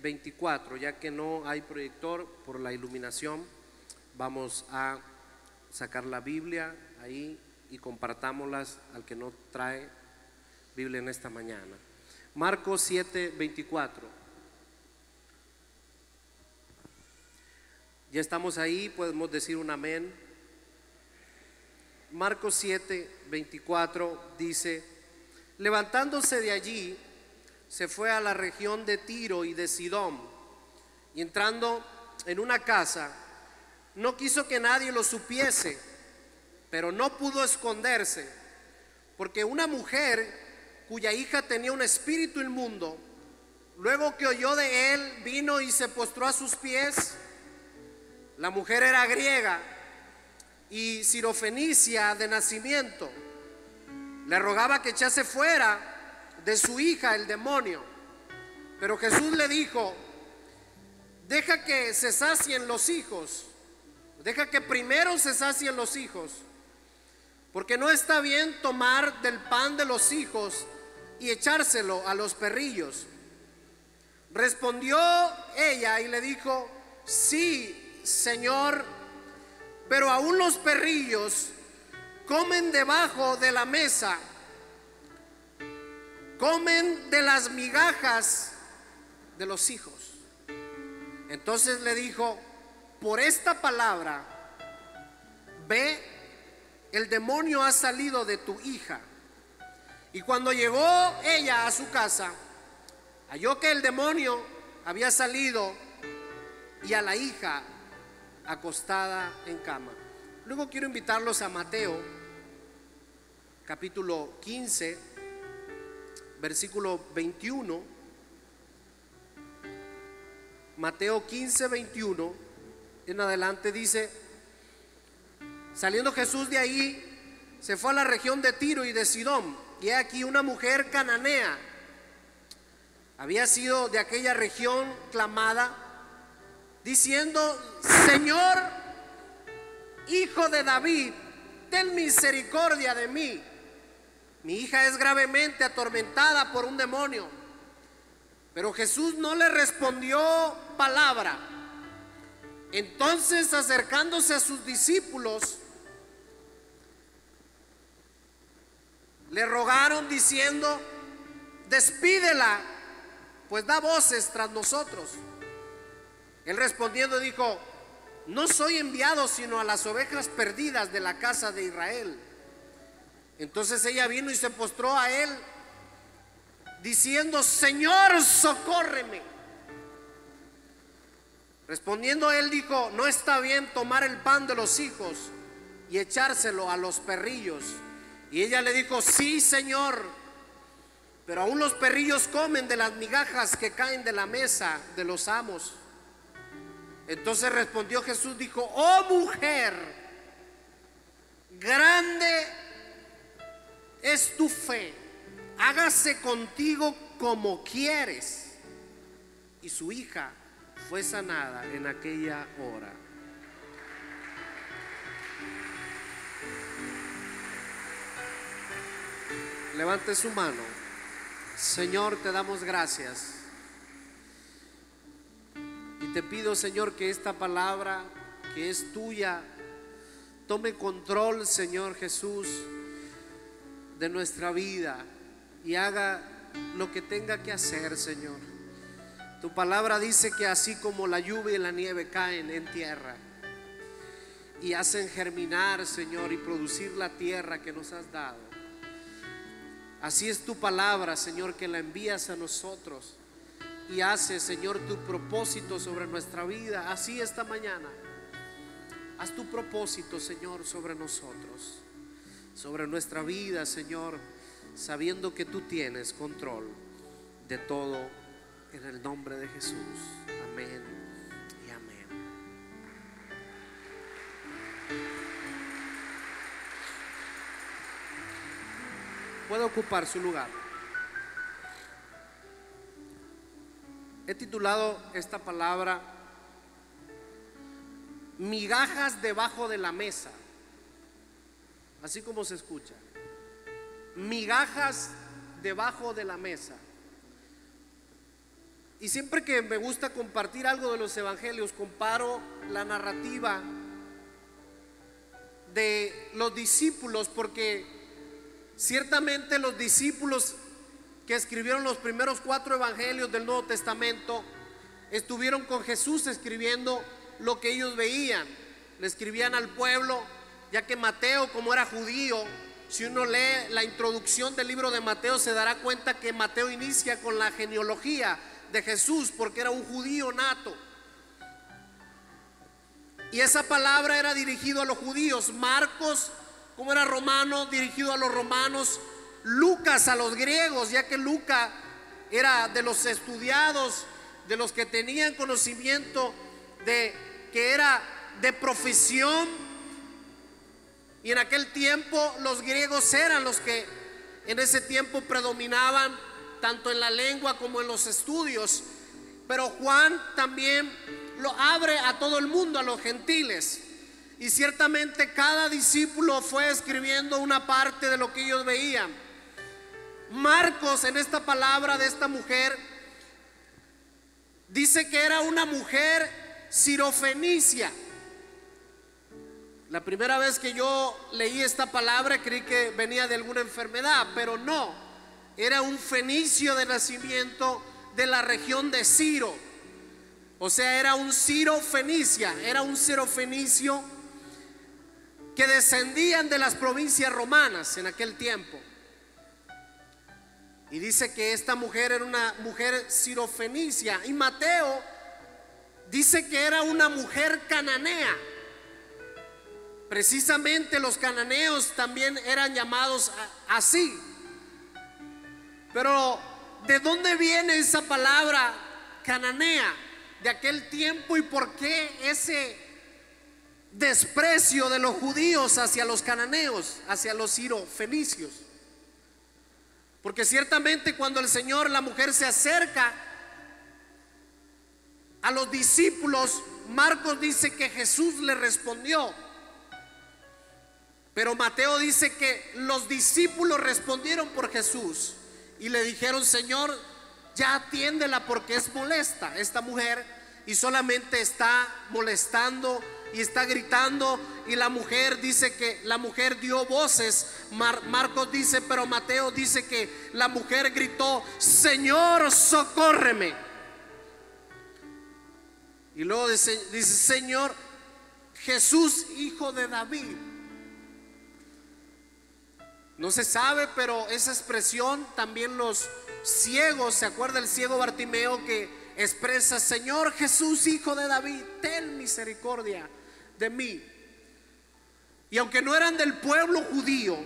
24, ya que no hay proyector por la iluminación, vamos a sacar la Biblia ahí y compartámoslas al que no trae Biblia en esta mañana. Marcos 7, 24. Ya estamos ahí, podemos decir un amén. Marcos 7, 24 dice: levantándose de allí, se fue a la región de Tiro y de Sidón, y entrando en una casa, no quiso que nadie lo supiese, pero no pudo esconderse, porque una mujer cuya hija tenía un espíritu inmundo, luego que oyó de él, vino y se postró a sus pies. La mujer era griega y sirofenicia de nacimiento. Le rogaba que echase fuera de su hija el demonio, pero Jesús le dijo: deja que se sacien los hijos, deja que primero se sacien los hijos, porque no está bien tomar del pan de los hijos y echárselo a los perrillos. Respondió ella y le dijo: sí, Señor, pero aún los perrillos comen debajo de la mesa, comen de las migajas de los hijos. Entonces le dijo: por esta palabra, ve, el demonio ha salido de tu hija. Y cuando llegó ella a su casa, halló que el demonio había salido y a la hija acostada en cama. Luego quiero invitarlos a Mateo capítulo 15, versículo 21. Mateo 15, 21 en adelante dice: saliendo Jesús de ahí, se fue a la región de Tiro y de Sidón, y he aquí una mujer cananea había sido de aquella región clamada, diciendo: Señor, Hijo de David, ten misericordia de mí. Mi hija es gravemente atormentada por un demonio. Pero Jesús no le respondió palabra. Entonces, acercándose a sus discípulos, le rogaron diciendo: despídela, pues da voces tras nosotros. Él respondiendo dijo: no soy enviado sino a las ovejas perdidas de la casa de Israel. Entonces ella vino y se postró a él, diciendo: Señor, socórreme. Respondiendo él dijo: no está bien tomar el pan de los hijos y echárselo a los perrillos. Y ella le dijo: sí, Señor, pero aún los perrillos comen de las migajas que caen de la mesa de los amos. Entonces respondió Jesús, dijo: oh mujer, grande es tu fe, hágase contigo como quieres. Y su hija fue sanada en aquella hora. Levante su mano. Señor, te damos gracias. Y te pido, Señor, que esta palabra que es tuya tome control, Señor Jesús, de nuestra vida y haga lo que tenga que hacer, Señor. Tu palabra dice que así como la lluvia y la nieve caen en tierra y hacen germinar, Señor, y producir la tierra que nos has dado, así es tu palabra, Señor, que la envías a nosotros y hace, Señor, tu propósito sobre nuestra vida. Así esta mañana, haz tu propósito, Señor, sobre nosotros, sobre nuestra vida, Señor, sabiendo que tú tienes control de todo, en el nombre de Jesús. Amén y amén. Puede ocupar su lugar. He titulado esta palabra migajas debajo de la mesa. Así como se escucha, migajas debajo de la mesa. Y siempre que me gusta compartir algo de los evangelios, comparo la narrativa de los discípulos, porque ciertamente los discípulos que escribieron los primeros 4 evangelios del Nuevo Testamento estuvieron con Jesús escribiendo lo que ellos veían. Le escribían al pueblo, ya que Mateo, como era judío, si uno lee la introducción del libro de Mateo, se dará cuenta que Mateo inicia con la genealogía de Jesús, porque era un judío nato. Y esa palabra era dirigido a los judíos. Marcos, como era romano, dirigido a los romanos. Lucas a los griegos, ya que Lucas era de los estudiados, de los que tenían conocimiento de que era de profesión. Y en aquel tiempo los griegos eran los que en ese tiempo predominaban tanto en la lengua como en los estudios. Pero Juan también lo abre a todo el mundo, a los gentiles. Y ciertamente cada discípulo fue escribiendo una parte de lo que ellos veían. Marcos, en esta palabra de esta mujer, dice que era una mujer sirofenicia. La primera vez que yo leí esta palabra creí que venía de alguna enfermedad, pero no, era un fenicio de nacimiento de la región de Ciro. O sea, era un sirofenicia, era un sirofenicio que descendían de las provincias romanas en aquel tiempo. Y dice que esta mujer era una mujer sirofenicia. Y Mateo dice que era una mujer cananea. Precisamente los cananeos también eran llamados así. Pero ¿de dónde viene esa palabra cananea de aquel tiempo y por qué ese desprecio de los judíos hacia los cananeos, hacia los sirofenicios? Porque ciertamente cuando el Señor, la mujer se acerca a los discípulos, Marcos dice que Jesús le respondió. Pero Mateo dice que los discípulos respondieron por Jesús y le dijeron: Señor, ya atiéndela porque es molesta esta mujer y solamente está molestando y está gritando. Y la mujer dice que la mujer dio voces. Marcos dice, pero Mateo dice que la mujer gritó: Señor, socórreme. Y luego dice, Señor Jesús, hijo de David. No se sabe, pero esa expresión también los ciegos, ¿se acuerda el ciego Bartimeo que expresa: Señor Jesús, hijo de David, ten misericordia de mí? Y aunque no eran del pueblo judío,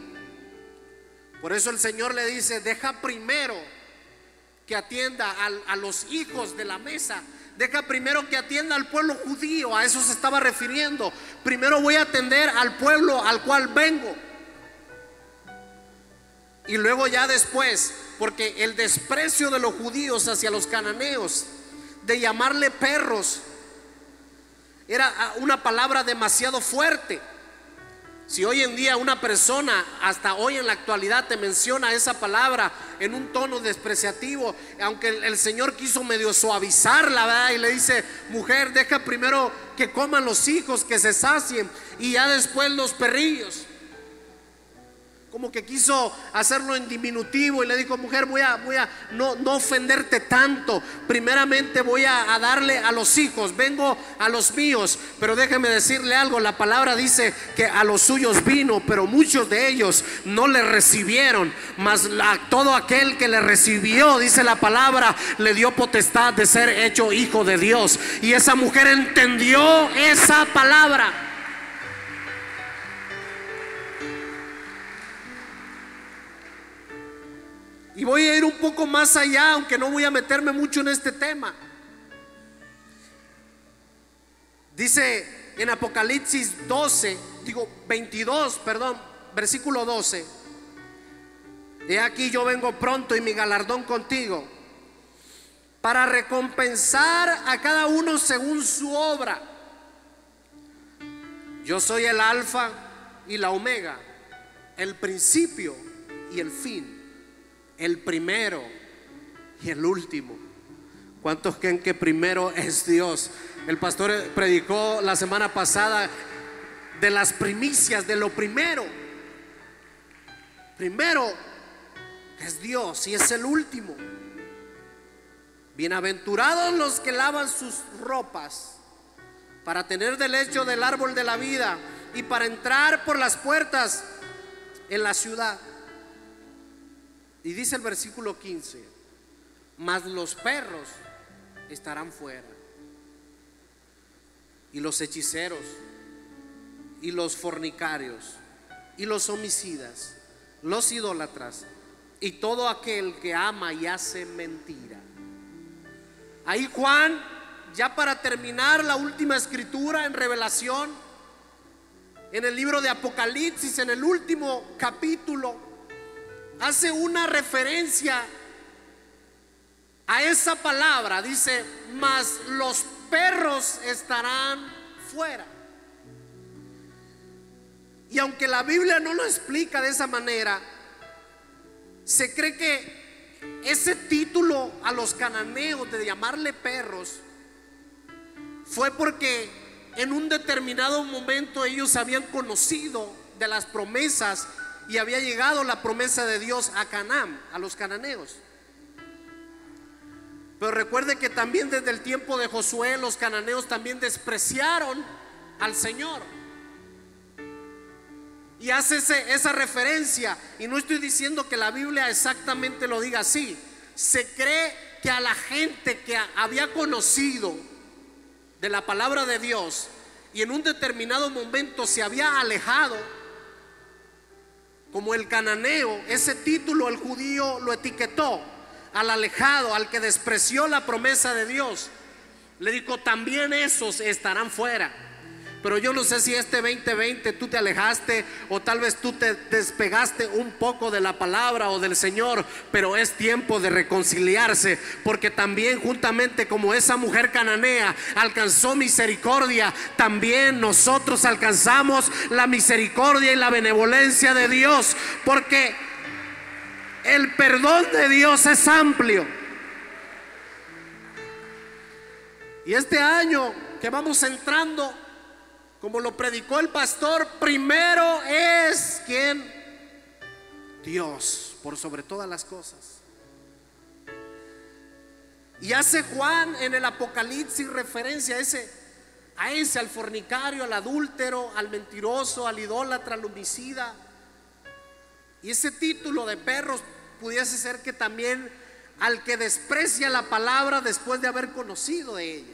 por eso el Señor le dice: deja primero que atienda a los hijos de la mesa, deja primero que atienda al pueblo judío. A eso se estaba refiriendo. Primero voy a atender al pueblo al cual vengo, y luego ya después, porque el desprecio de los judíos hacia los cananeos, de llamarle perros, era una palabra demasiado fuerte. Si hoy en día una persona, hasta hoy en la actualidad, te menciona esa palabra en un tono despreciativo, aunque el Señor quiso medio suavizarla, ¿verdad? Y le dice: mujer, deja primero que coman los hijos, que se sacien, y ya después los perrillos. Como que quiso hacerlo en diminutivo y le dijo: mujer, voy a no ofenderte tanto. Primeramente voy a darle a los hijos, vengo a los míos. Pero déjeme decirle algo, la palabra dice que a los suyos vino, pero muchos de ellos no le recibieron. Mas a todo aquel que le recibió, dice la palabra, le dio potestad de ser hecho hijo de Dios. Y esa mujer entendió esa palabra. Y voy a ir un poco más allá, aunque no voy a meterme mucho en este tema. Dice en Apocalipsis 22, versículo 12: he aquí yo vengo pronto y mi galardón contigo, para recompensar a cada uno según su obra. Yo soy el alfa y la omega, el principio y el fin, el primero y el último. ¿Cuántos creen que primero es Dios? El pastor predicó la semana pasada de las primicias, de lo primero. Primero es Dios y es el último. Bienaventurados los que lavan sus ropas para tener del hecho del árbol de la vida y para entrar por las puertas en la ciudad. Y dice el versículo 15: mas los perros estarán fuera, y los hechiceros, y los fornicarios, y los homicidas, los idólatras, y todo aquel que ama y hace mentira. Ahí Juan, ya para terminar la última escritura en Revelación, en el libro de Apocalipsis, en el último capítulo, hace una referencia a esa palabra. Dice: mas los perros estarán fuera. Y aunque la Biblia no lo explica de esa manera, se cree que ese título a los cananeos de llamarle perros fue porque en un determinado momento ellos habían conocido de las promesas y había llegado la promesa de Dios a Canaán, a los cananeos. Pero recuerde que también desde el tiempo de Josué los cananeos también despreciaron al Señor. Y hace esa referencia, y no estoy diciendo que la Biblia exactamente lo diga así. Se cree que a la gente que había conocido de la palabra de Dios y en un determinado momento se había alejado, como el cananeo, ese título el judío lo etiquetó al alejado, al que despreció la promesa de Dios. Le dijo: también esos estarán fuera. Pero yo no sé si este 2020 tú te alejaste o tal vez tú te despegaste un poco de la palabra o del Señor, pero es tiempo de reconciliarse, porque también juntamente como esa mujer cananea alcanzó misericordia, también nosotros alcanzamos la misericordia y la benevolencia de Dios, porque el perdón de Dios es amplio. Y este año que vamos entrando, como lo predicó el pastor, primero es ¿quién? Dios, por sobre todas las cosas. Y hace Juan en el Apocalipsis referencia a ese, al fornicario, al adúltero, al mentiroso, al idólatra, al homicida. Y ese título de perros pudiese ser que también al que desprecia la palabra después de haber conocido de ella.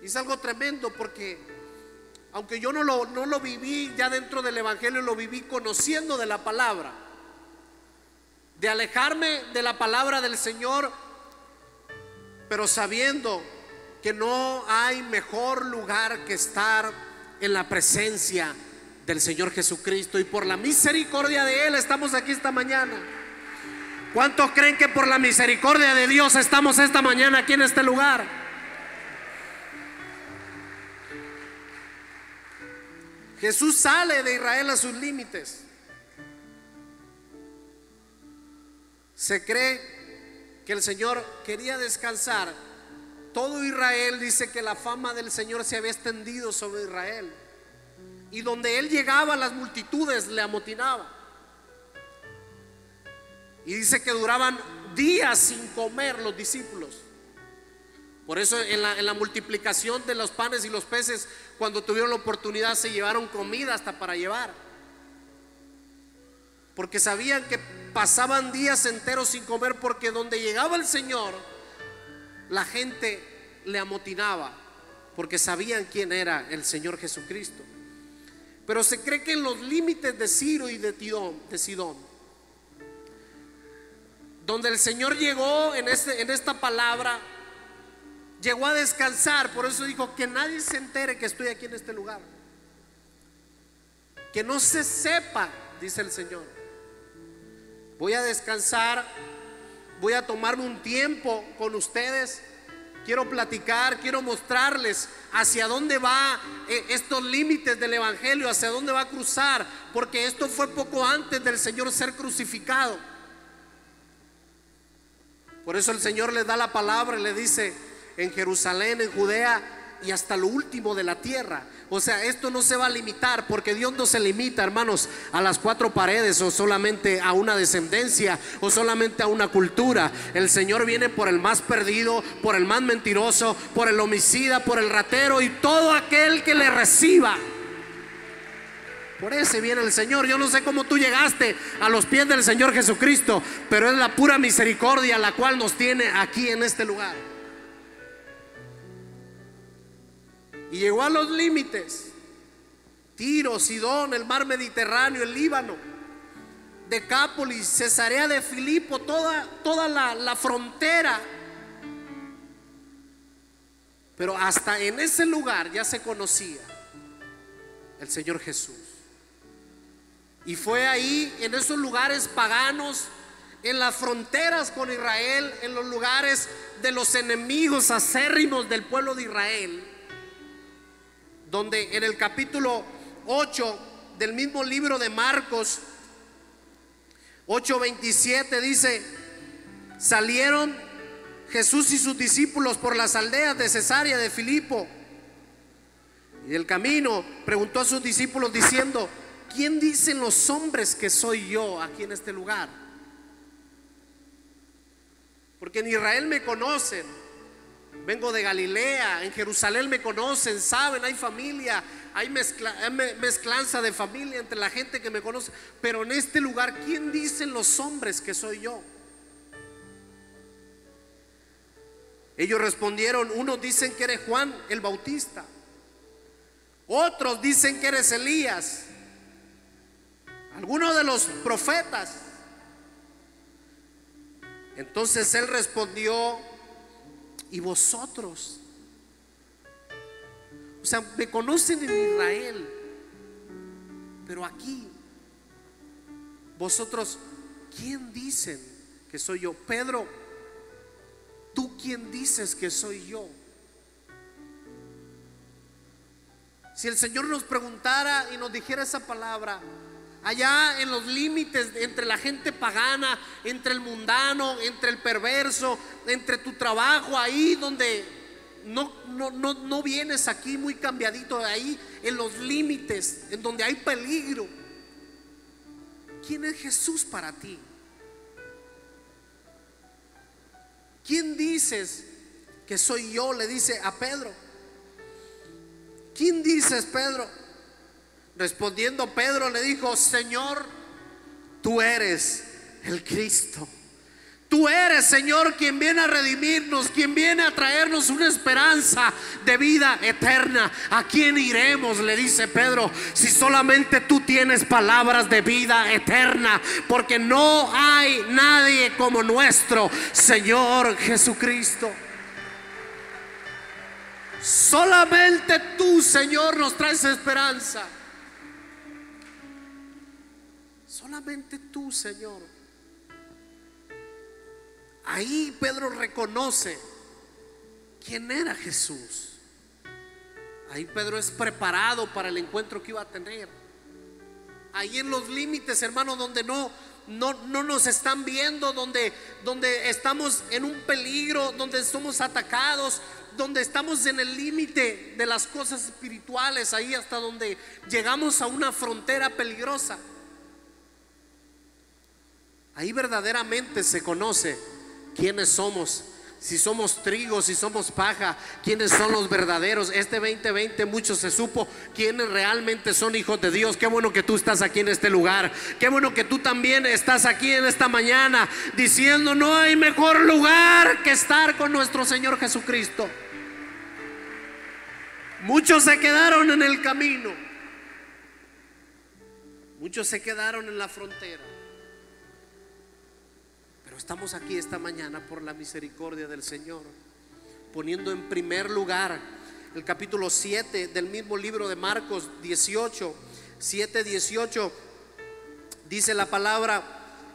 Y es algo tremendo, porque aunque yo no lo viví ya dentro del evangelio, lo viví conociendo de la palabra, de alejarme de la palabra del Señor, pero sabiendo que no hay mejor lugar que estar en la presencia del Señor Jesucristo. Y por la misericordia de Él estamos aquí esta mañana. ¿Cuántos creen que por la misericordia de Dios estamos esta mañana aquí en este lugar? Jesús sale de Israel a sus límites. Se cree que el Señor quería descansar. Todo Israel, dice que la fama del Señor se había extendido sobre Israel, y donde Él llegaba las multitudes le amotinaban. Y dice que duraban días sin comer los discípulos. Por eso en la multiplicación de los panes y los peces, cuando tuvieron la oportunidad, se llevaron comida hasta para llevar, porque sabían que pasaban días enteros sin comer, porque donde llegaba el Señor, la gente le amotinaba, porque sabían quién era el Señor Jesucristo. Pero se cree que en los límites de Ciro y de Sidón, donde el Señor llegó en esta palabra, llegó a descansar. Por eso dijo: que nadie se entere que estoy aquí en este lugar, que no se sepa, dice el Señor. Voy a descansar, voy a tomarme un tiempo con ustedes. Quiero platicar, quiero mostrarles hacia dónde va estos límites del evangelio, hacia dónde va a cruzar, porque esto fue poco antes del Señor ser crucificado. Por eso el Señor les da la palabra y le dice: en Jerusalén, en Judea y hasta lo último de la tierra. O sea, esto no se va a limitar, porque Dios no se limita, hermanos, a las cuatro paredes, o solamente a una descendencia, o solamente a una cultura. El Señor viene por el más perdido, por el más mentiroso, por el homicida, por el ratero y todo aquel que le reciba. Por ese viene el Señor. Yo no sé cómo tú llegaste a los pies del Señor Jesucristo, pero es la pura misericordia la cual nos tiene aquí en este lugar. Y llegó a los límites: Tiro, Sidón, el mar Mediterráneo, el Líbano, Decápolis, Cesarea de Filipo, toda la frontera. Pero hasta en ese lugar ya se conocía el Señor Jesús. Y fue ahí, en esos lugares paganos, en las fronteras con Israel, en los lugares de los enemigos acérrimos del pueblo de Israel, donde en el capítulo 8 del mismo libro de Marcos 8:27 dice: salieron Jesús y sus discípulos por las aldeas de Cesarea de Filipo, y del camino preguntó a sus discípulos diciendo: ¿quién dicen los hombres que soy yo aquí en este lugar? Porque en Israel me conocen, vengo de Galilea, en Jerusalén me conocen, saben, hay familia, hay mezclanza de familia entre la gente que me conoce. Pero en este lugar, ¿quién dicen los hombres que soy yo? Ellos respondieron: unos dicen que eres Juan el Bautista, otros dicen que eres Elías, algunos de los profetas. Entonces él respondió: ¿y vosotros? O sea, me conocen en Israel, pero aquí, vosotros, ¿quién dicen que soy yo? Pedro, ¿tú quién dices que soy yo? Si el Señor nos preguntara y nos dijera esa palabra, allá en los límites entre la gente pagana, entre el mundano, entre el perverso, entre tu trabajo, ahí donde no vienes aquí muy cambiadito, ahí en los límites, en donde hay peligro, ¿quién es Jesús para ti? ¿Quién dices que soy yo? Le dice a Pedro. ¿Quién dices, Pedro? Respondiendo Pedro le dijo: Señor, tú eres el Cristo. Tú eres, Señor, quien viene a redimirnos, quien viene a traernos una esperanza de vida eterna. ¿A quién iremos?, le dice Pedro, si solamente tú tienes palabras de vida eterna, porque no hay nadie como nuestro Señor Jesucristo. Solamente tú, Señor, nos traes esperanza. Solamente tú, Señor. Ahí Pedro reconoce quién era Jesús. Ahí Pedro es preparado para el encuentro que iba a tener. Ahí en los límites, hermanos, donde no nos están viendo, donde estamos en un peligro, donde somos atacados, donde estamos en el límite de las cosas espirituales, ahí hasta donde llegamos a una frontera peligrosa. Ahí verdaderamente se conoce quiénes somos, si somos trigo, si somos paja, quiénes son los verdaderos. Este 2020 mucho se supo quiénes realmente son hijos de Dios. Qué bueno que tú estás aquí en este lugar. Qué bueno que tú también estás aquí en esta mañana diciendo: no hay mejor lugar que estar con nuestro Señor Jesucristo. Muchos se quedaron en el camino, muchos se quedaron en la frontera, pero estamos aquí esta mañana por la misericordia del Señor, poniendo en primer lugar el capítulo 7 del mismo libro de Marcos 7:18. Dice la palabra: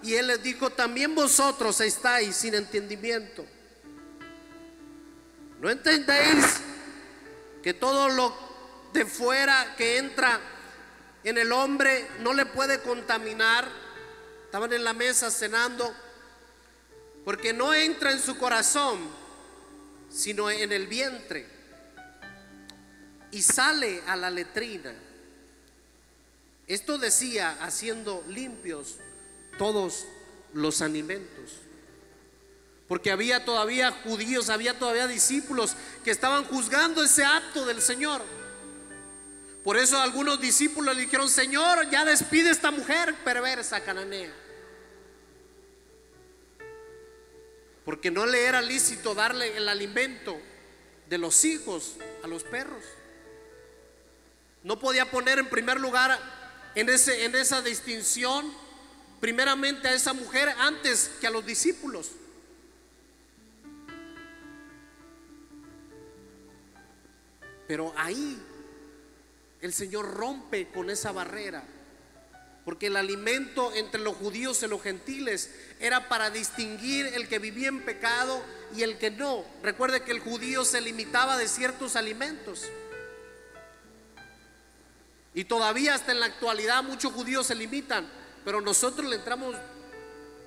y él les dijo: también vosotros estáis sin entendimiento. ¿No entendéis que todo lo de fuera que entra en el hombre no le puede contaminar? Estaban en la mesa cenando porque no entra en su corazón, sino en el vientre, y sale a la letrina. Esto decía, haciendo limpios todos los alimentos. Porque había todavía judíos, había todavía discípulos que estaban juzgando ese acto del Señor. Por eso algunos discípulos le dijeron: Señor, ya despide a esta mujer perversa cananea, porque no le era lícito darle el alimento de los hijos a los perros. No podía poner en primer lugar en esa distinción primeramente a esa mujer antes que a los discípulos. Pero ahí el Señor rompe con esa barrera, porque el alimento entre los judíos y los gentiles era para distinguir el que vivía en pecado y el que no. Recuerde que el judío se limitaba de ciertos alimentos, y todavía hasta en la actualidad muchos judíos se limitan, pero nosotros le entramos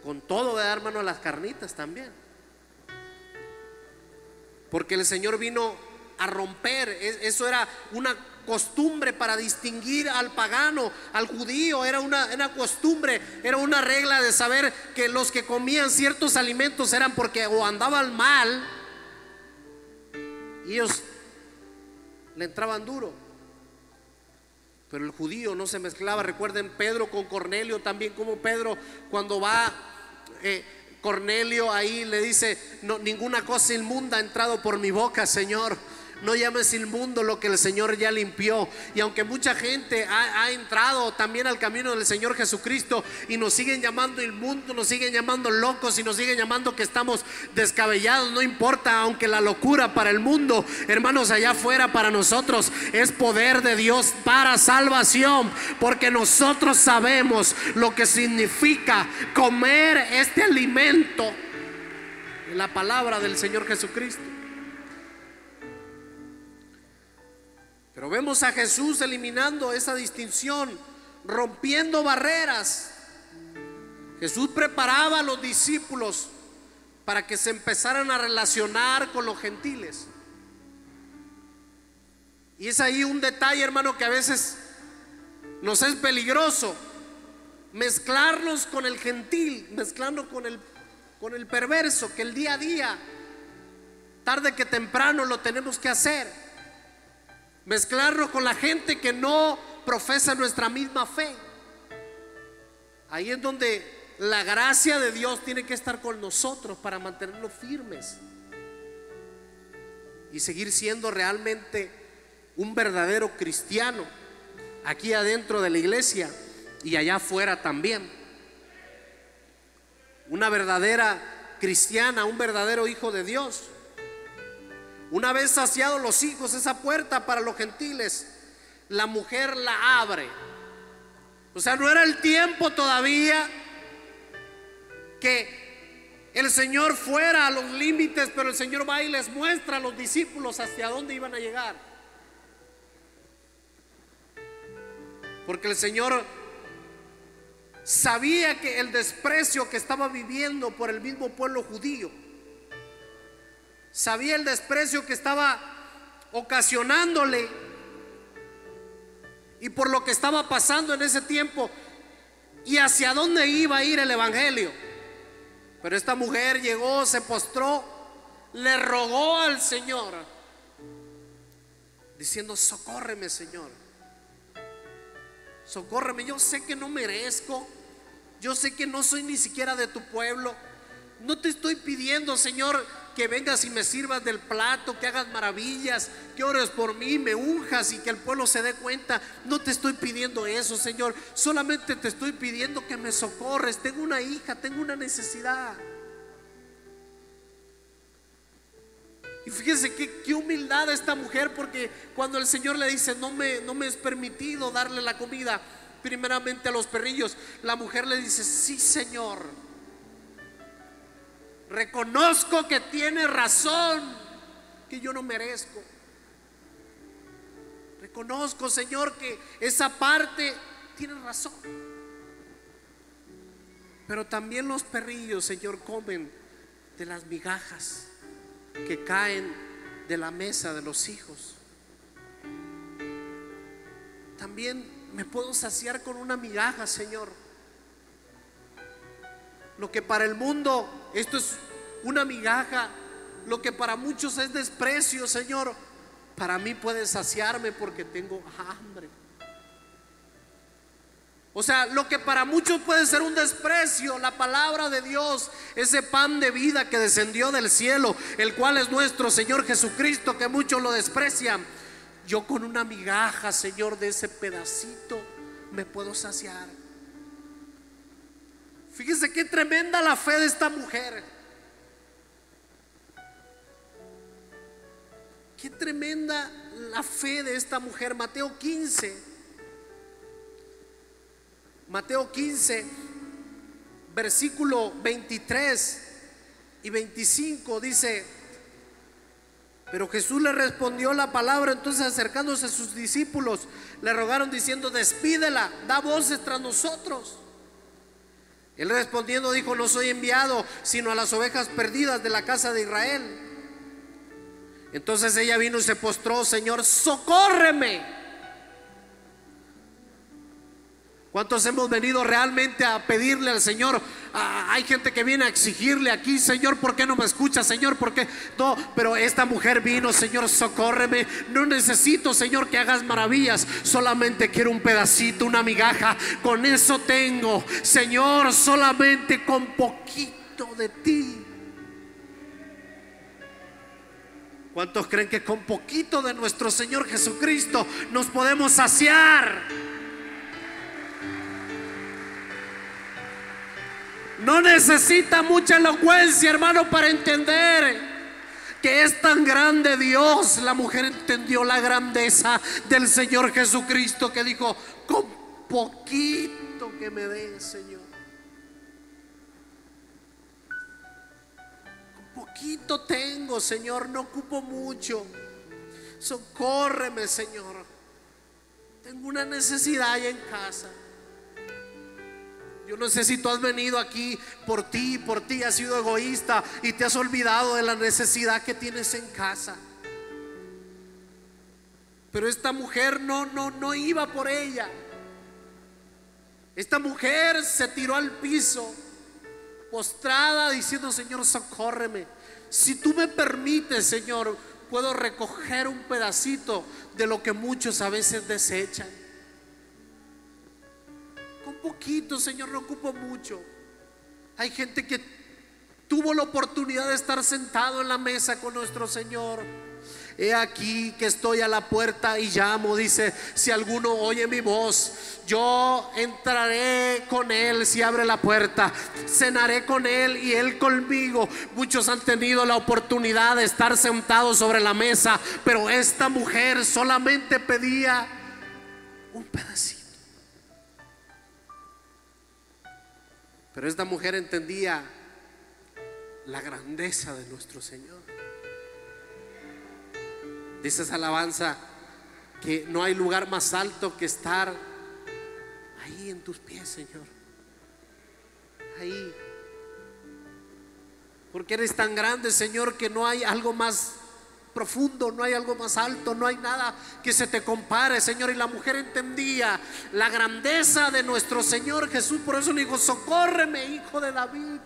con todo, de dar mano a las carnitas también, porque el Señor vino a romper. Eso era una costumbre para distinguir al pagano, al judío. Era una costumbre, era una regla de saber que los que comían ciertos alimentos eran porque o andaban mal y ellos le entraban duro, pero el judío no se mezclaba. Recuerden Pedro con Cornelio también, como Pedro cuando va Cornelio ahí le dice: no, ninguna cosa inmunda ha entrado por mi boca, Señor. No llames inmundo lo que el Señor ya limpió. Y aunque mucha gente ha entrado también al camino del Señor Jesucristo y nos siguen llamando inmundos, nos siguen llamando locos y nos siguen llamando que estamos descabellados, no importa. Aunque la locura para el mundo, hermanos, allá afuera para nosotros es poder de Dios para salvación, porque nosotros sabemos lo que significa comer este alimento, la palabra del Señor Jesucristo. Pero vemos a Jesús eliminando esa distinción, rompiendo barreras. Jesús preparaba a los discípulos para que se empezaran a relacionar con los gentiles. Y es ahí un detalle, hermano, que a veces nos es peligroso: mezclarnos con el gentil, mezclando con el perverso, que el día a día, tarde que temprano, lo tenemos que hacer. Mezclarnos con la gente que no profesa nuestra misma fe. Ahí es donde la gracia de Dios tiene que estar con nosotros para mantenernos firmes y seguir siendo realmente un verdadero cristiano, aquí adentro de la iglesia y allá afuera también. Una verdadera cristiana, un verdadero hijo de Dios. Una vez saciados los hijos, esa puerta para los gentiles, la mujer la abre. O sea, no era el tiempo todavía que el Señor fuera a los límites, pero el Señor va y les muestra a los discípulos hacia dónde iban a llegar. Porque el Señor sabía que el desprecio que estaba viviendo por el mismo pueblo judío, sabía el desprecio que estaba ocasionándole y por lo que estaba pasando en ese tiempo y hacia dónde iba a ir el evangelio. Pero esta mujer llegó, se postró, le rogó al Señor diciendo: socórreme, Señor, socórreme. Yo sé que no merezco, yo sé que no soy ni siquiera de tu pueblo. No te estoy pidiendo, Señor, que vengas y me sirvas del plato, que hagas maravillas, que ores por mí, me unjas y que el pueblo se dé cuenta. No te estoy pidiendo eso, Señor. Solamente te estoy pidiendo que me socorres. Tengo una hija, tengo una necesidad. Y fíjese qué humildad esta mujer, porque cuando el Señor le dice: no me es permitido darle la comida primeramente a los perrillos, la mujer le dice: sí, Señor, reconozco que tiene razón, que yo no merezco. Reconozco, Señor, que esa parte tiene razón. Pero también los perrillos, Señor, comen de las migajas que caen de la mesa de los hijos. También me puedo saciar con una migaja, Señor. Lo que para el mundo esto es una migaja, lo que para muchos es desprecio, Señor, para mí puede saciarme porque tengo hambre. O sea, lo que para muchos puede ser un desprecio, la palabra de Dios, ese pan de vida que descendió del cielo, el cual es nuestro Señor Jesucristo, que muchos lo desprecian. Yo con una migaja, Señor, de ese pedacito me puedo saciar. Fíjese qué tremenda la fe de esta mujer. Qué tremenda la fe de esta mujer. Mateo 15, versículo 23 y 25 dice: pero Jesús le respondió la palabra. Entonces, acercándose a sus discípulos, le rogaron diciendo: despídela, da voces tras nosotros. Él respondiendo dijo: no soy enviado sino a las ovejas perdidas de la casa de Israel. Entonces ella vino y se postró: Señor, socórreme. ¿Cuántos hemos venido realmente a pedirle al Señor? Hay gente que viene a exigirle aquí: Señor, ¿por qué no me escuchas? Señor, ¿por qué no? Pero esta mujer vino: Señor, socórreme. No necesito, Señor, que hagas maravillas, solamente quiero un pedacito, una migaja. Con eso tengo, Señor, solamente con poquito de ti. ¿Cuántos creen que con poquito de nuestro Señor Jesucristo nos podemos saciar? No necesita mucha elocuencia, hermano, para entender que es tan grande Dios. La mujer entendió la grandeza del Señor Jesucristo, que dijo: con poquito que me des, Señor, con poquito tengo, Señor, no ocupo mucho. Socórreme, Señor, tengo una necesidad allá en casa. Yo no sé si tú has venido aquí por ti, has sido egoísta y te has olvidado de la necesidad que tienes en casa. Pero esta mujer no iba por ella. Esta mujer se tiró al piso, postrada, diciendo: Señor, socórreme. Si tú me permites, Señor, puedo recoger un pedacito de lo que muchos a veces desechan. Un poquito, Señor, no ocupo mucho. Hay gente que tuvo la oportunidad de estar sentado en la mesa con nuestro Señor. He aquí que estoy a la puerta y llamo, dice: si alguno oye mi voz, yo entraré con él. Si abre la puerta, cenaré con él y él conmigo. Muchos han tenido la oportunidad de estar sentados sobre la mesa, pero esta mujer solamente pedía un pedacito. Pero esta mujer entendía la grandeza de nuestro Señor. Dice esa alabanza que no hay lugar más alto que estar ahí en tus pies, Señor. Ahí. Porque eres tan grande, Señor, que no hay algo más profundo, no hay algo más alto, no hay nada que se te compare, Señor. Y la mujer entendía la grandeza de nuestro Señor Jesús. Por eso le dijo: socórreme, hijo de David.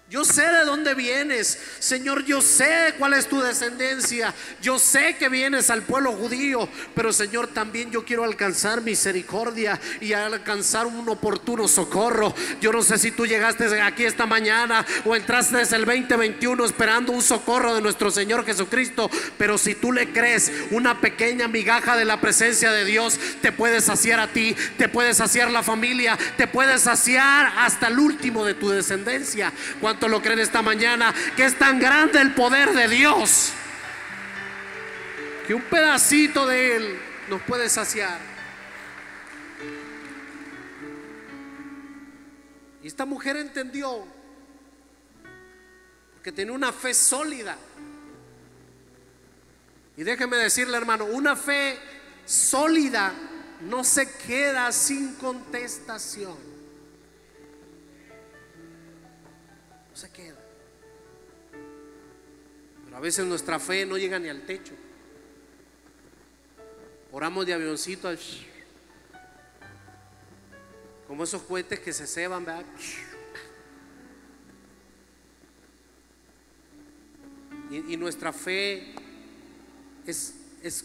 Yo sé de dónde vienes, Señor, yo sé cuál es tu descendencia, yo sé que vienes al pueblo judío, pero Señor, también yo quiero alcanzar misericordia y alcanzar un oportuno socorro. Yo no sé si tú llegaste aquí esta mañana o entraste desde el 2021 esperando un socorro de nuestro Señor Jesucristo, pero si tú le crees, una pequeña migaja de la presencia de Dios te puede saciar a ti, te puede saciar la familia, te puede saciar hasta el último de tu descendencia. ¿Cuánto lo creen esta mañana? Que es tan grande el poder de Dios que un pedacito de Él nos puede saciar. Y esta mujer entendió, porque tenía una fe sólida. Y déjeme decirle, hermano, una fe sólida no se queda sin contestación. Se queda. Pero a veces nuestra fe no llega ni al techo. Oramos de avioncito, como esos cohetes que se ceban, ¿verdad? Y nuestra fe es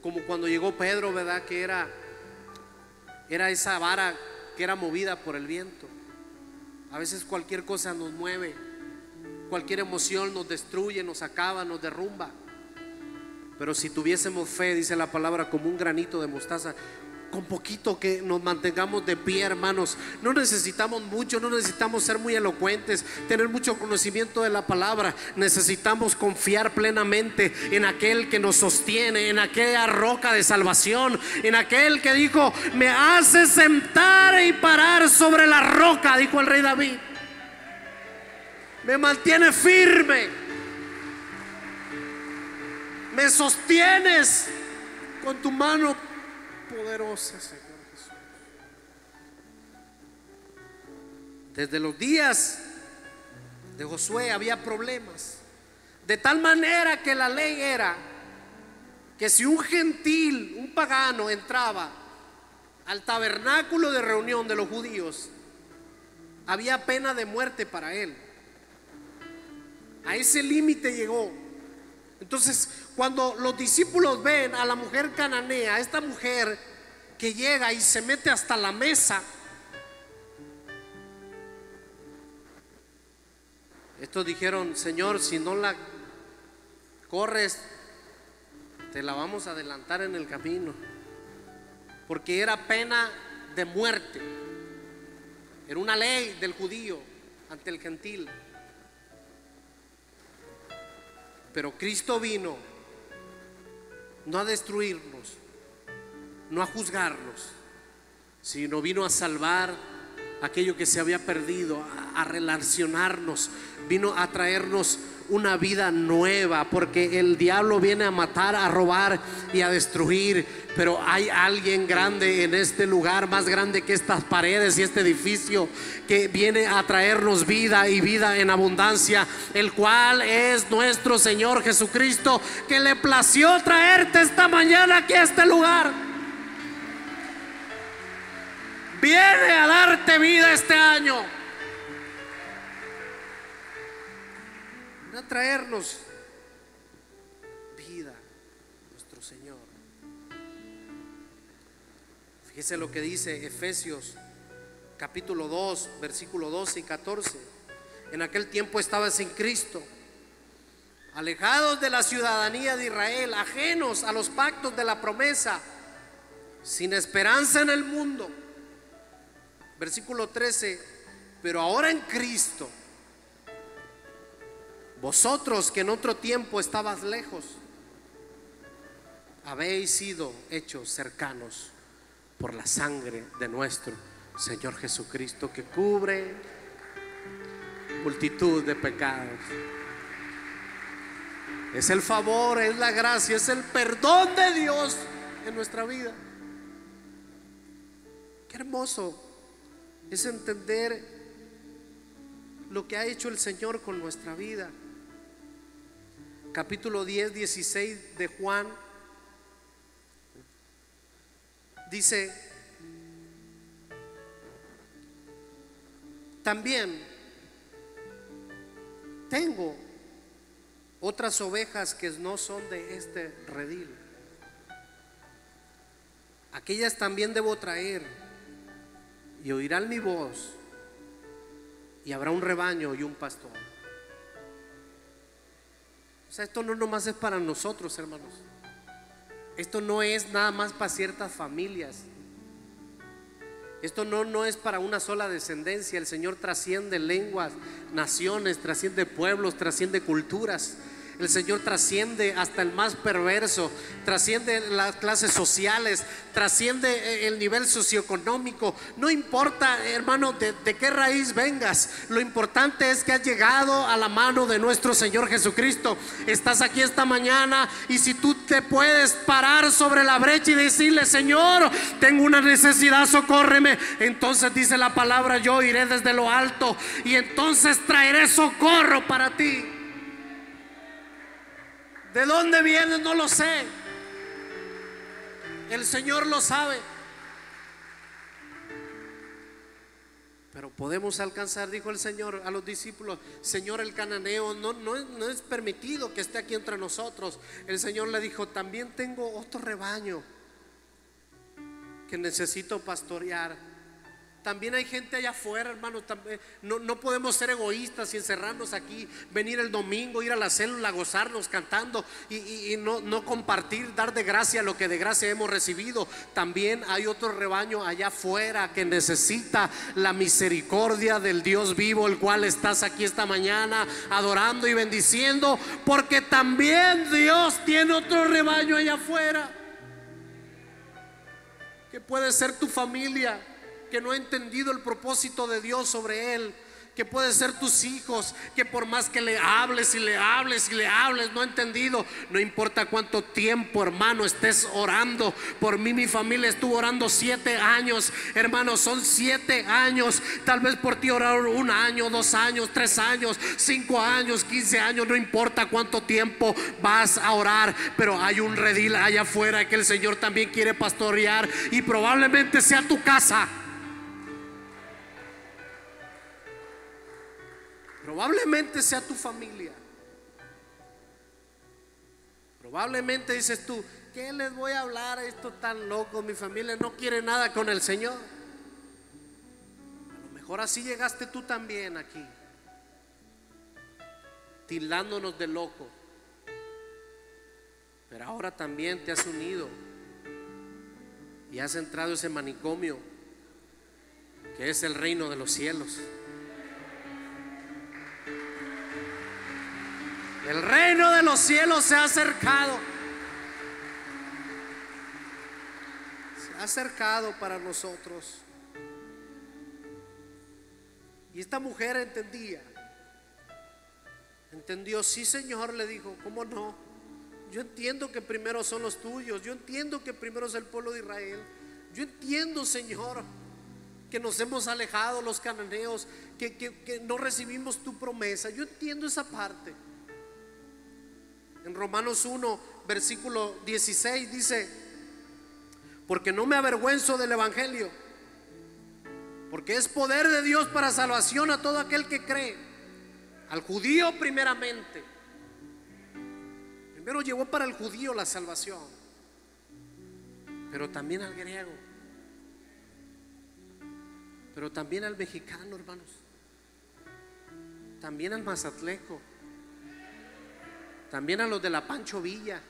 como cuando llegó Pedro, ¿verdad? Que era esa vara que era movida por el viento. A veces cualquier cosa nos mueve, cualquier emoción nos destruye, nos acaba, nos derrumba. Pero si tuviésemos fe, dice la palabra, como un granito de mostaza, con poquito que nos mantengamos de pie, hermanos. No necesitamos mucho, no necesitamos ser muy elocuentes, tener mucho conocimiento de la palabra. Necesitamos confiar plenamente en aquel que nos sostiene, en aquella roca de salvación, en aquel que dijo: me hace sentar y parar sobre la roca, dijo el rey David. Me mantiene firme, me sostienes con tu mano poderosa, Señor Jesús. Desde los días de Josué había problemas, de tal manera que la ley era que si un gentil, un pagano, entraba al tabernáculo de reunión de los judíos, había pena de muerte para él. A ese límite llegó. Entonces, cuando los discípulos ven a la mujer cananea, esta mujer que llega y se mete hasta la mesa, estos dijeron: Señor, si no la corres, te la vamos a adelantar en el camino. Porque era pena de muerte, era una ley del judío ante el gentil. Pero Cristo vino no a destruirnos, no a juzgarnos, sino vino a salvar aquello que se había perdido, a relacionarnos, vino a traernos una vida nueva, porque el diablo viene a matar, a robar y a destruir. Pero hay alguien grande en este lugar, más grande que estas paredes y este edificio, que viene a traernos vida y vida en abundancia, el cual es nuestro Señor Jesucristo, que le plació traerte esta mañana aquí a este lugar. Viene a darte vida este año, a traernos vida, nuestro Señor. Fíjese lo que dice Efesios capítulo 2, versículo 12 y 14. En aquel tiempo estabas sin Cristo, alejados de la ciudadanía de Israel, ajenos a los pactos de la promesa, sin esperanza en el mundo. Versículo 13: pero ahora en Cristo, vosotros que en otro tiempo estabas lejos, habéis sido hechos cercanos por la sangre de nuestro Señor Jesucristo, que cubre multitud de pecados. Es el favor, es la gracia, es el perdón de Dios en nuestra vida. Qué hermoso es entender lo que ha hecho el Señor con nuestra vida. Capítulo 10, 16 de Juan dice: también tengo otras ovejas que no son de este redil, aquellas también debo traer, y oirán mi voz, y habrá un rebaño y un pastor. O sea, esto no nomás es para nosotros, hermanos. Esto no es nada más para ciertas familias. Esto no es para una sola descendencia. El Señor trasciende lenguas, naciones, trasciende pueblos, trasciende culturas. El Señor trasciende hasta el más perverso, trasciende las clases sociales, trasciende el nivel socioeconómico. No importa, hermano, de qué raíz vengas, lo importante es que has llegado a la mano de nuestro Señor Jesucristo. Estás aquí esta mañana, y si tú te puedes parar sobre la brecha y decirle: Señor, tengo una necesidad, socórreme, entonces dice la palabra: yo iré desde lo alto y entonces traeré socorro para ti. ¿De dónde vienes? No lo sé. El Señor lo sabe. Pero podemos alcanzar, dijo el Señor a los discípulos: Señor, el cananeo no es permitido que esté aquí entre nosotros. El Señor le dijo: también tengo otro rebaño que necesito pastorear. También hay gente allá afuera, hermano. No podemos ser egoístas y encerrarnos aquí, venir el domingo, ir a la célula, gozarnos cantando y no compartir, dar de gracia lo que de gracia hemos recibido. También hay otro rebaño allá afuera que necesita la misericordia del Dios vivo, el cual estás aquí esta mañana adorando y bendiciendo, porque también Dios tiene otro rebaño allá afuera, que puede ser tu familia, que no ha entendido el propósito de Dios sobre él, que puede ser tus hijos, que por más que le hables y le hables y le hables, no ha entendido. No importa cuánto tiempo, hermano, estés orando por mí. Mi familia estuvo orando 7 años, hermano, son 7 años. Tal vez por ti oraron 1 año, 2 años, 3 años, 5 años, 15 años. No importa cuánto tiempo vas a orar, pero hay un redil allá afuera que el Señor también quiere pastorear, y probablemente sea tu casa. Probablemente sea tu familia. Probablemente dices tú: ¿qué les voy a hablar a esto tan loco? Mi familia no quiere nada con el Señor. A lo mejor así llegaste tú también aquí, tildándonos de loco. Pero ahora también te has unido y has entrado a ese manicomio que es el reino de los cielos. El reino de los cielos se ha acercado. Se ha acercado para nosotros. Y esta mujer entendió. Sí, Señor, le dijo, ¿cómo no? Yo entiendo que primero son los tuyos. Yo entiendo que primero es el pueblo de Israel. Yo entiendo, Señor, que nos hemos alejado los cananeos, que no recibimos tu promesa. Yo entiendo esa parte. En Romanos 1, versículo 16 dice: porque no me avergüenzo del evangelio, porque es poder de Dios para salvación a todo aquel que cree, al judío primeramente. Primero llegó para el judío la salvación, pero también al griego, pero también al mexicano, hermanos, también al mazatleco, también a los de la Pancho Villa,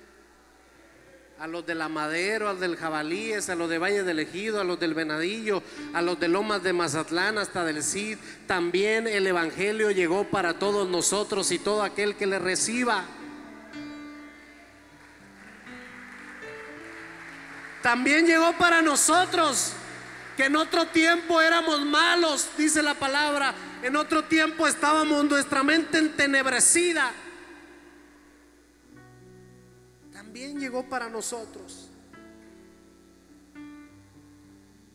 a los de la Madero, a los del Jabalíes, a los de Valle del Ejido, a los del Venadillo, a los de Lomas de Mazatlán, hasta del Cid. También el evangelio llegó para todos nosotros y todo aquel que le reciba. También llegó para nosotros, que en otro tiempo éramos malos, dice la palabra. En otro tiempo estábamos nuestra mente entenebrecida. También llegó para nosotros.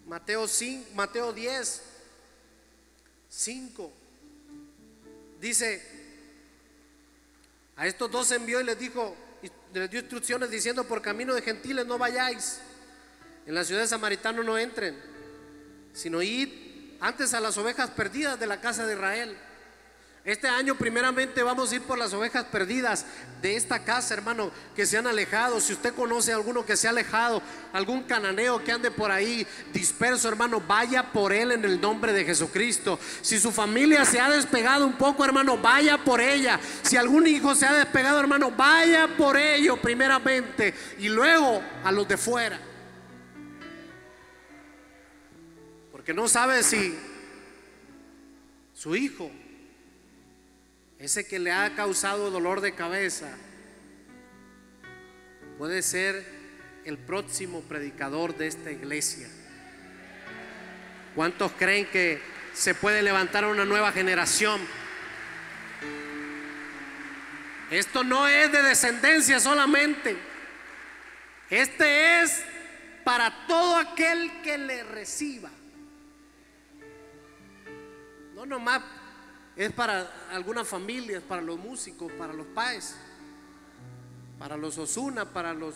Mateo 10, 5 dice: a estos 2 envió y les dijo, y les dio instrucciones diciendo: por camino de gentiles no vayáis, en la ciudad de samaritanos no entren, sino id antes a las ovejas perdidas de la casa de Israel. Este año primeramente vamos a ir por las ovejas perdidas de esta casa, hermano, que se han alejado. Si usted conoce a alguno que se ha alejado, algún cananeo que ande por ahí disperso, hermano, vaya por él en el nombre de Jesucristo. Si su familia se ha despegado un poco, hermano, vaya por ella. Si algún hijo se ha despegado, hermano, vaya por ello primeramente, y luego a los de fuera. Porque no sabe si su hijo, ese que le ha causado dolor de cabeza, puede ser el próximo predicador de esta iglesia. ¿Cuántos creen que se puede levantar una nueva generación? Esto no es de descendencia solamente. Este es para todo aquel que le reciba. No nomás es para algunas familias, para los músicos, para los padres. para los Osuna, para los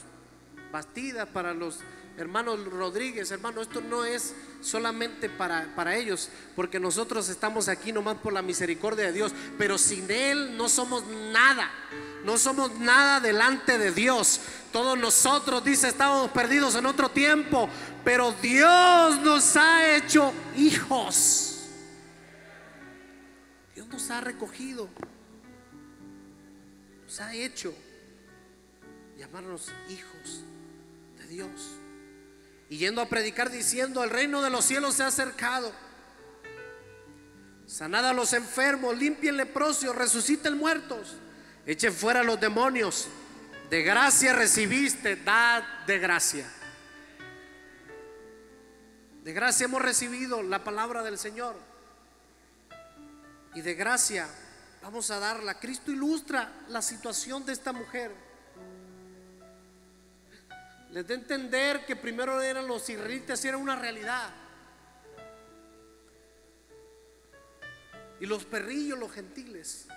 Bastida, para los hermanos Rodríguez. Hermano, esto no es solamente para ellos, porque nosotros estamos aquí nomás por la misericordia de Dios, pero sin Él no somos nada. No somos nada delante de Dios. Todos nosotros, dice, estábamos perdidos en otro tiempo, pero Dios nos ha hecho hijos. Dios nos ha recogido, nos ha hecho llamarnos hijos de Dios. Y yendo a predicar diciendo: el reino de los cielos se ha acercado. Sanad a los enfermos, limpien leprosos, resuciten muertos, echen fuera los demonios. De gracia recibiste, dad de gracia. De gracia hemos recibido la palabra del Señor, y de gracia vamos a darla. Cristo ilustra la situación de esta mujer. Les da a entender que primero eran los israelitas y era una realidad, y los perrillos, los gentiles.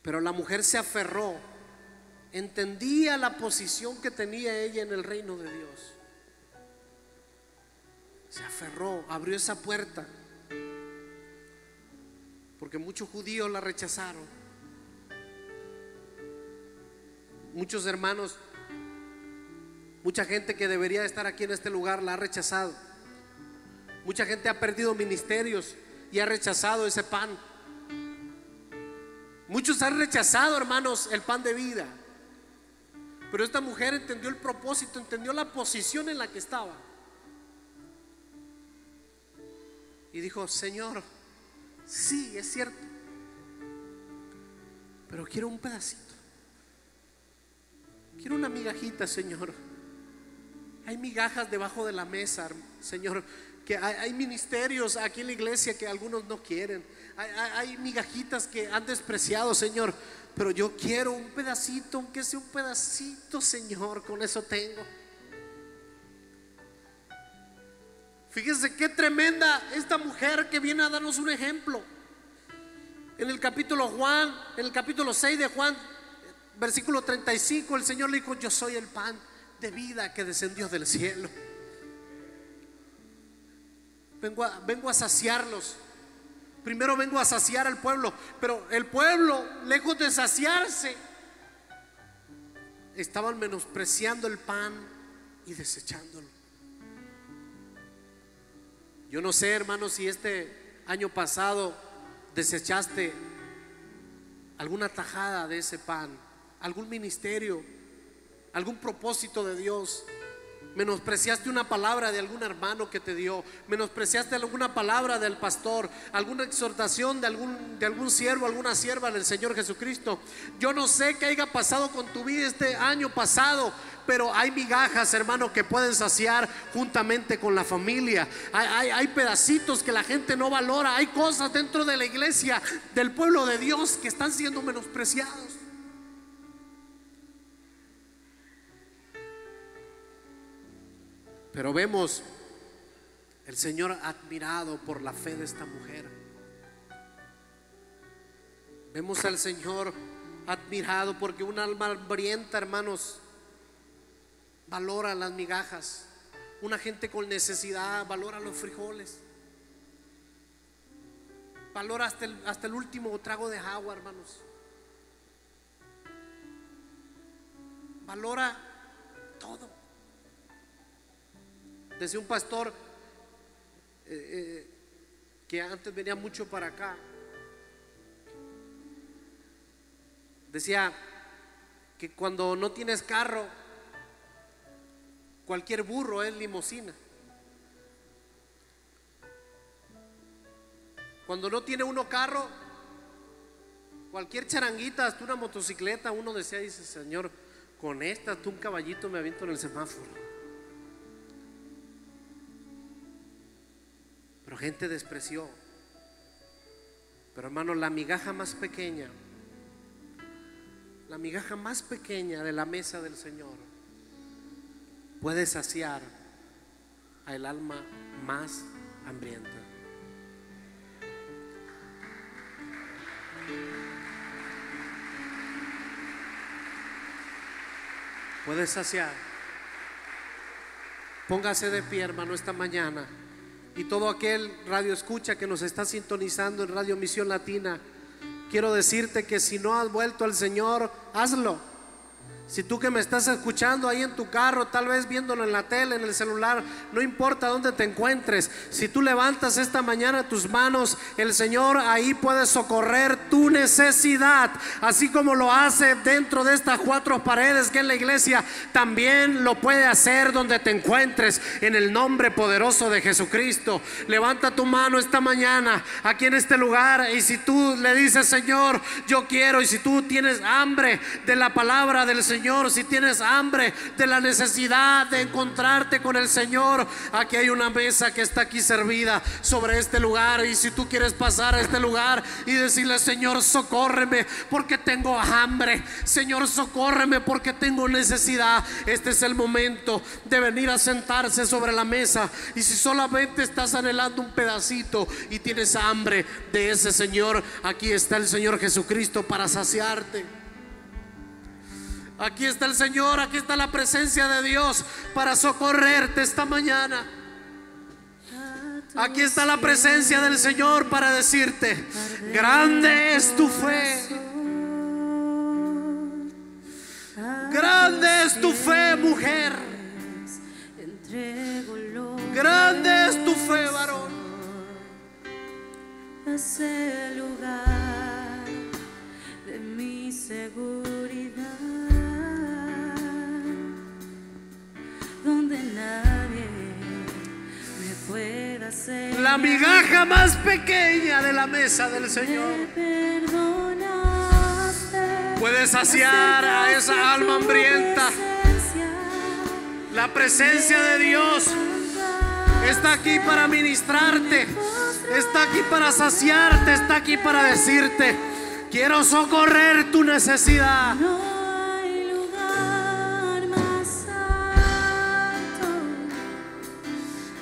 Pero la mujer se aferró, entendía la posición que tenía ella en el reino de Dios. Se aferró, abrió esa puerta, porque muchos judíos la rechazaron. Muchos hermanos, mucha gente que debería estar aquí en este lugar la ha rechazado. Mucha gente ha perdido ministerios y ha rechazado ese pan. Muchos han rechazado, hermanos, el pan de vida. Pero esta mujer entendió el propósito, entendió la posición en la que estaba, y dijo: Señor, sí, es cierto, pero quiero un pedacito, quiero una migajita, Señor. Hay migajas debajo de la mesa, Señor, que hay ministerios aquí en la iglesia que algunos no quieren. Hay migajitas que han despreciado, Señor, pero yo quiero un pedacito, aunque sea un pedacito, Señor, con eso tengo. Fíjense qué tremenda esta mujer que viene a darnos un ejemplo. En el capítulo 6 de Juan, versículo 35, el Señor le dijo: yo soy el pan de vida que descendió del cielo. Vengo a saciarlos. Primero vengo a saciar al pueblo, pero el pueblo, lejos de saciarse, estaban menospreciando el pan y desechándolo. Yo no sé, hermanos, si este año pasado desechaste alguna tajada de ese pan, algún ministerio, algún propósito de Dios. Menospreciaste una palabra de algún hermano que te dio, menospreciaste alguna palabra del pastor, alguna exhortación de algún siervo, alguna sierva del Señor Jesucristo. Yo no sé qué haya pasado con tu vida este año pasado, pero hay migajas, hermano, que pueden saciar juntamente con la familia. Hay pedacitos que la gente no valora. Hay cosas dentro de la iglesia, del pueblo de Dios, que están siendo menospreciados. Pero vemos el Señor admirado por la fe de esta mujer. Vemos al Señor admirado porque un alma hambrienta, hermanos, valora las migajas. Una gente con necesidad valora los frijoles, valora hasta el último trago de agua, hermanos. Valora todo. Decía un pastor que antes venía mucho para acá, decía que cuando no tienes carro, cualquier burro es limusina. Cuando no tiene uno carro, cualquier charanguita, hasta una motocicleta, uno desea, dice: Señor, con esta, hasta un caballito me aviento en el semáforo. Pero gente despreció. Pero, hermano, la migaja más pequeña de la mesa del Señor puede saciar al alma más hambrienta. puede saciar. Póngase de pie, hermano, esta mañana. Y todo aquel radio escucha que nos está sintonizando en Radio Misión Latina, quiero decirte que si no has vuelto al Señor, hazlo. Si tú que me estás escuchando ahí en tu carro, tal vez viéndolo en la tele, en el celular, no importa dónde te encuentres, si tú levantas esta mañana tus manos, el Señor ahí puede socorrer tu necesidad, así como lo hace dentro de estas 4 paredes que es la iglesia, también lo puede hacer donde te encuentres, en el nombre poderoso de Jesucristo. Levanta tu mano esta mañana aquí en este lugar, y si tú le dices: Señor, yo quiero, y si tú tienes hambre de la palabra del Señor, si tienes hambre de la necesidad de encontrarte con el Señor, aquí hay una mesa que está aquí servida sobre este lugar, y si tú quieres pasar a este lugar y decirle: Señor, socórreme porque tengo hambre, Señor, socórreme porque tengo necesidad, este es el momento de venir a sentarse sobre la mesa. Y si solamente estás anhelando un pedacito y tienes hambre de ese Señor, aquí está el Señor Jesucristo para saciarte. Aquí está el Señor, aquí está la presencia de Dios para socorrerte esta mañana. Aquí está la presencia del Señor para decirte: grande es tu fe, grande es tu fe, mujer, grande es tu fe, varón. Es el lugar de mi seguridad, donde nadie me pueda hacer la migaja más pequeña de la mesa del Señor. Puedes saciar a esa alma hambrienta. La presencia de Dios está aquí para ministrarte, está aquí para saciarte, está aquí para decirte: quiero socorrer tu necesidad.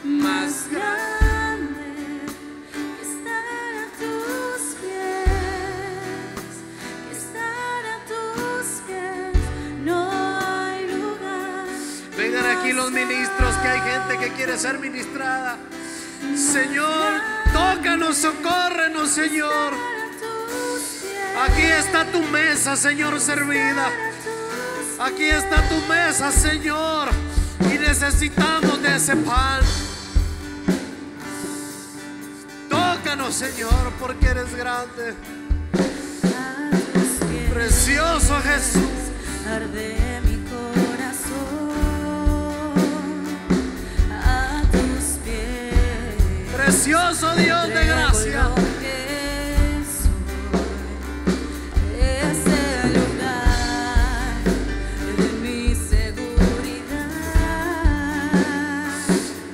Más grande que estar a tus pies, que estar a tus pies, no hay lugar. Vengan aquí los ministros, que hay gente que quiere ser ministrada. Señor, tócanos, socórrenos, Señor. Aquí está tu mesa, Señor, servida. Aquí está tu mesa, Señor, y necesitamos de ese pan. Tócanos, Señor, porque eres grande. Precioso Jesús. Arde mi corazón a tus pies. Precioso Dios de gracia. Es el lugar de mi seguridad.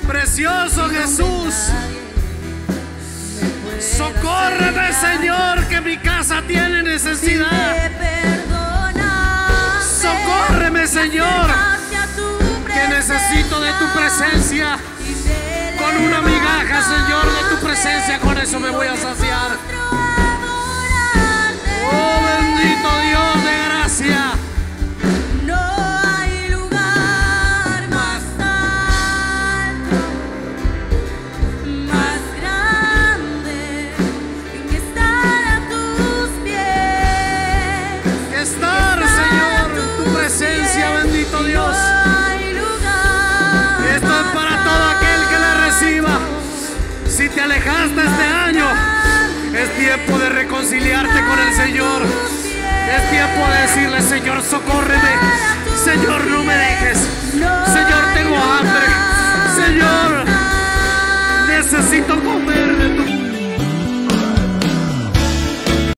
Precioso Jesús. Socórreme, Señor, que mi casa tiene necesidad. Socórreme, Señor, que necesito de tu presencia. Con una migaja, Señor, de tu presencia, con eso me voy a saciar. Oh, bendito Dios de gracia. Bendito Dios. Esto es para todo aquel que la reciba. Si te alejaste este año, es tiempo de reconciliarte con el Señor. Es tiempo de decirle: Señor, socórreme. Señor, no me dejes.